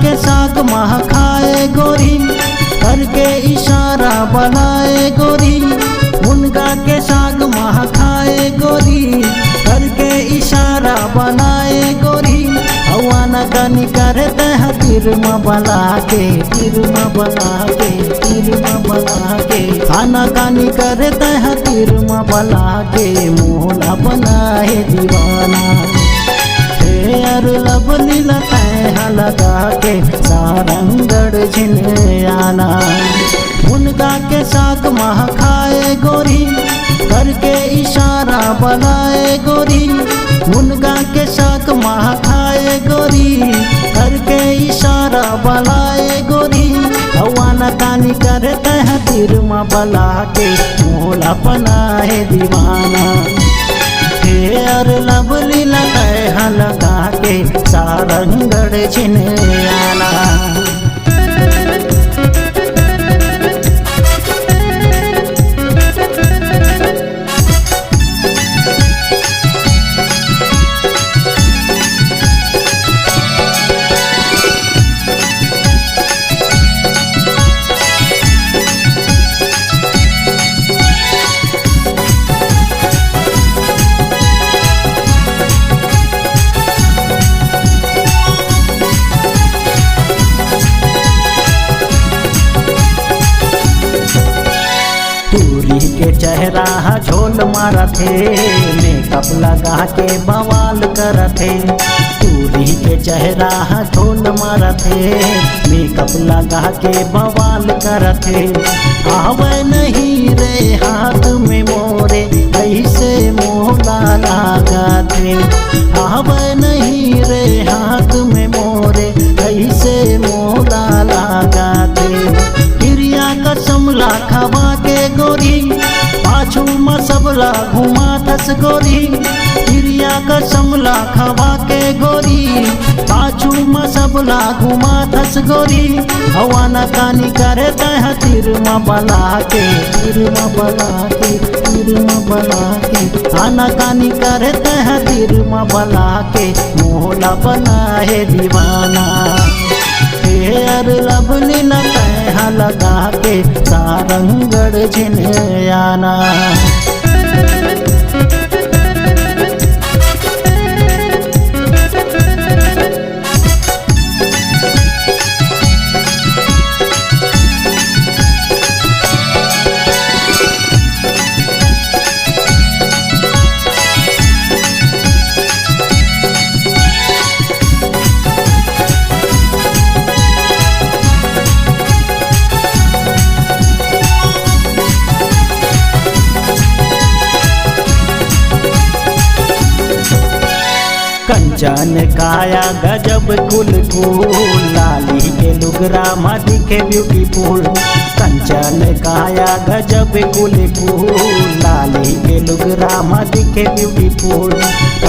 के साग मह खाए गोरी, करके इशारा बनाए गोरी। मुनगा के साग मह खाए गोरी, करके इशारा बनाए गोरी। हवाना कानी करते हैं तीर में बला के, तीर में बला के, तीर में बला के। खाना कानी करते हैं तीर में बला के, मोहला बनाए दीवाना। फेयर लवली लतैहा लगा के सारंगढ़ झिने आना। मुनगा के साग मह खाए गोरी, करके इशारा बनाए गोरी। मुनगा के साग मह खाए गोरी, करके इशारा बनाए गोरी। हवाना कानी करते हैं तीर में बला के, मोहला बनाए दीवाना। फेयर लवली लतैहा लगा के सारंगढ़ झिने आना। टूरी के चेहरा झोल मारा थे, मेकअप लगा के बवाल कर थे। टूरी के चेहरा झोल मारा थे, मेकअप लगा के बवाल कर थे। आवे नहीं रे हाथ में मोरे, ऐसे मोहला लगा थे। आवे नहीं रे हाथ में मोरे, ऐसे मोहला लगा थे। गिरिया कसम लाखवा के गोरी, पाछू में सबला घुमा थस गोरी। गिरिया कसम लाखवा के गोरी, पाछू में सबला घुमा थस गोरी। हवाना कानी करते हैं तीर में बला के, तीर में बला के, तीर में बला के। आना कानी करते हैं तीर में बला के, मोहला बनाए दीवाना। फेयर लवली लतैहा लगा के सारंगढ़ झिने आना। कंचन काया गजब कुल कुल, लाली के लुगरा मा दिखे ब्यूटीफुल। कंचन काया गजब कुल कुल, लाली के लुगरा मा दिखे ब्यूटीफुल।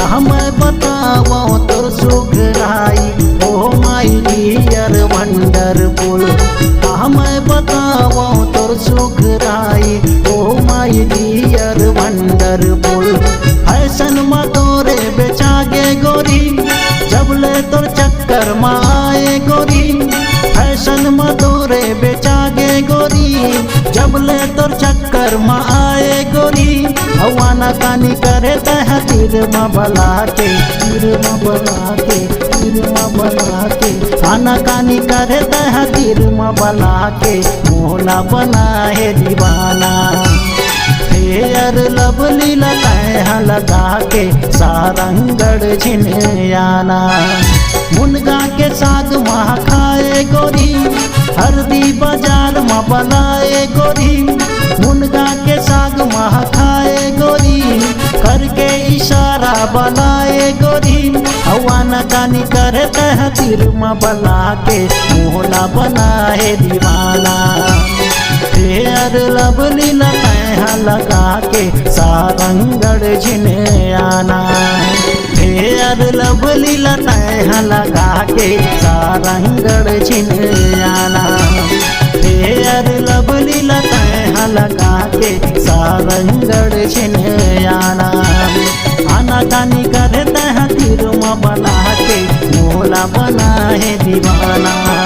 हम बताओ तो सुघराई, ओ माय डियर वंडरफुल। हम बताओ तो सुघराई, oh my dear wonderful. Fashion में तोरे बेचागे गोरी, जबले तोर चक्कर में आए गोरी। फैशन में तोरे बेचागे गोरी, जबले तोर चक्कर में आए गोरी। हवाना कानी करते हैं तीर में बला के, तीर में बला के, तीर में बला के। आना कानी करते हैं तीर में बला के, मोहला बनाए दीवाना। फेयर लवली लतैहा लगा के सारंगढ़ झिने आना। मुनगा के साग मह खाए गोरी, हरदी बाजार में बनाए गोरी। मुनगा के साग मह खाए गोरी, करके इशारा बनाए गोरी। हवाना कानी करते हैं तीर में बला के, मोहला बनाए दीवाना। फेयर लवली लतैहा लगा के सारंगढ़ झिने आना। फेयर लवली लतैहा लगा के सारंगढ़ झिने आना। फेयर लवली लतैहा लगा के सारंगढ़ झिने आना। आना कानी करते हैं तीर में बला के, मोहला वाला बना है दीवाना।